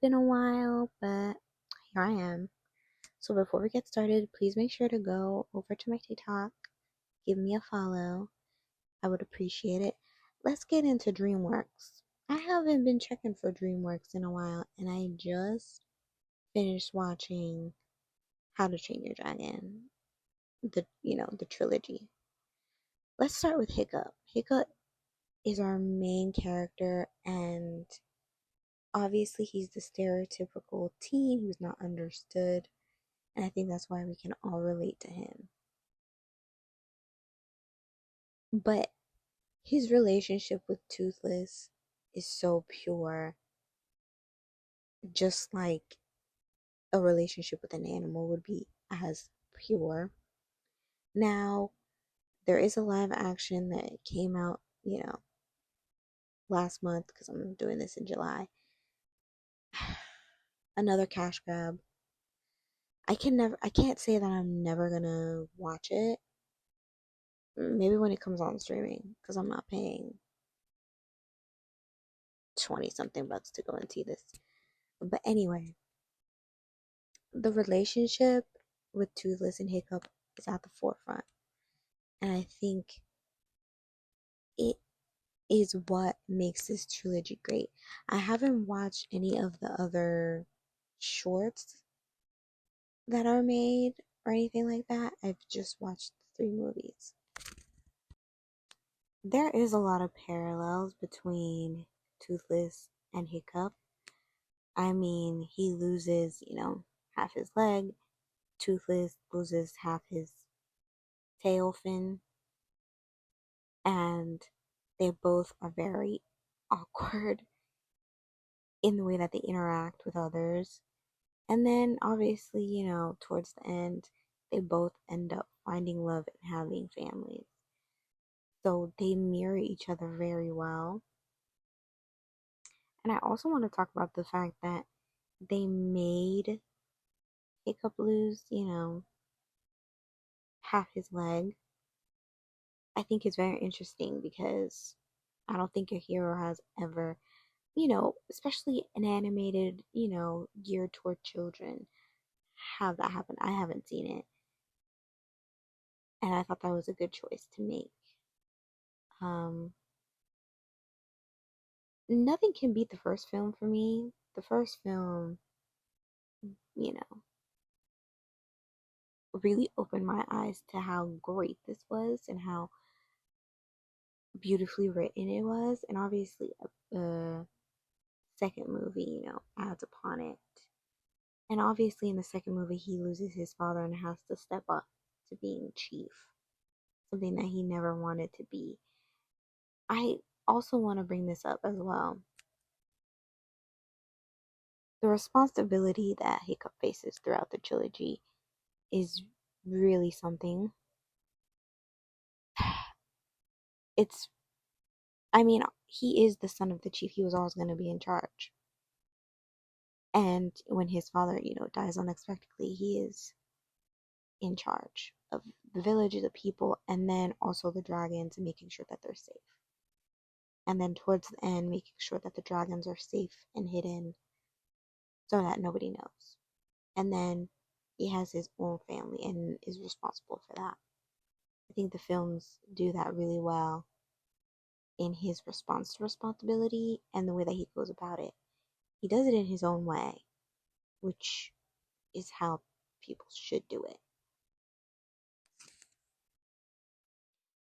been a while, but here I am. So before we get started, please make sure to go over to my TikTok, give me a follow. I would appreciate it. Let's get into DreamWorks. I haven't been checking for DreamWorks in a while, and I just finished watching How to Train Your Dragon, the trilogy. Let's start with Hiccup. Hiccup is our main character, and obviously he's the stereotypical teen who's not understood. And I think that's why we can all relate to him. But his relationship with Toothless is so pure, just like a relationship with an animal would be as pure. Now, there is a live action that came out, last month because I'm doing this in July. Another cash grab. I can't say that I'm never gonna watch it. Maybe when it comes on streaming because I'm not paying 20 something bucks to go and see this. But anyway, the relationship with Toothless and Hiccup is at the forefront. And I think it is what makes this trilogy great. I haven't watched any of the other shorts that are made or anything like that. I've just watched the three movies. There is a lot of parallels between Toothless and Hiccup. I mean, he loses, half his leg. Toothless loses half his tail fin, and they both are very awkward in the way that they interact with others. And then, obviously, towards the end, they both end up finding love and having families. So they mirror each other very well. And I also want to talk about the fact that they made Hiccup lose, half his leg. I think it's very interesting because I don't think a hero has ever, especially an animated, geared toward children, have that happen. I haven't seen it. And I thought that was a good choice to make. Um, Nothing can beat the first film for me. The first film, you know, really opened my eyes to how great this was and how beautifully written it was. And obviously, a second movie, adds upon it. And obviously, in the second movie, he loses his father and has to step up to being chief, something that he never wanted to be. I also want to bring this up as well. The responsibility that Hiccup faces throughout the trilogy is really something. It's, I mean, he is the son of the chief. He was always going to be in charge. And when his father, dies unexpectedly, he is in charge of the village, the people, and then also the dragons and making sure that they're safe. And then towards the end, making sure that the dragons are safe and hidden so that nobody knows. And then he has his own family and is responsible for that. I think the films do that really well in his response to responsibility and the way that he goes about it. He does it in his own way, which is how people should do it.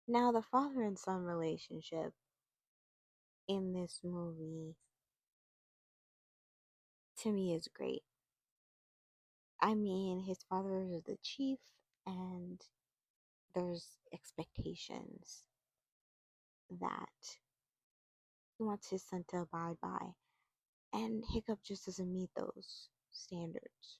Now, the father and son relationship in this movie to me is great. I mean, his father is the chief, and there's expectations that he wants his son to abide by, and Hiccup just doesn't meet those standards.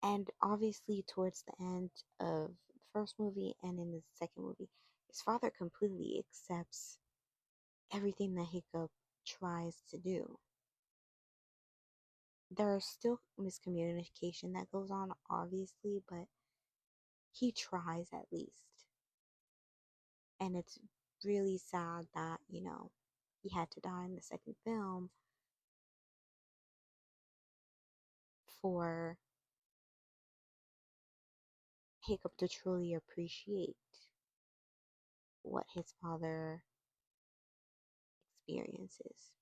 And obviously, towards the end of the first movie and in the second movie, his father completely accepts everything that Hiccup tries to do. There is still miscommunication that goes on, obviously, but he tries at least. And it's really sad that, he had to die in the second film. for Hiccup to truly appreciate what his father experiences.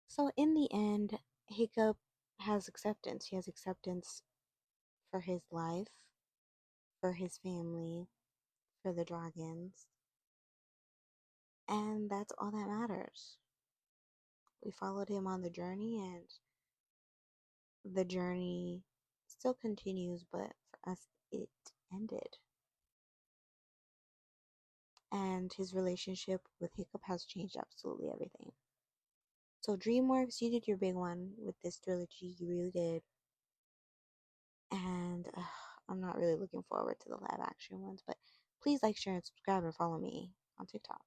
So, in the end, Hiccup has acceptance. He has acceptance for his life, for his family, for the dragons, and that's all that matters. We followed him on the journey, and the journey still continues, but for us, it ended. And his relationship with Hiccup has changed absolutely everything. So, DreamWorks, you did your big one with this trilogy. You really did. And I'm not really looking forward to the live action ones, but please like, share, and subscribe and follow me on TikTok.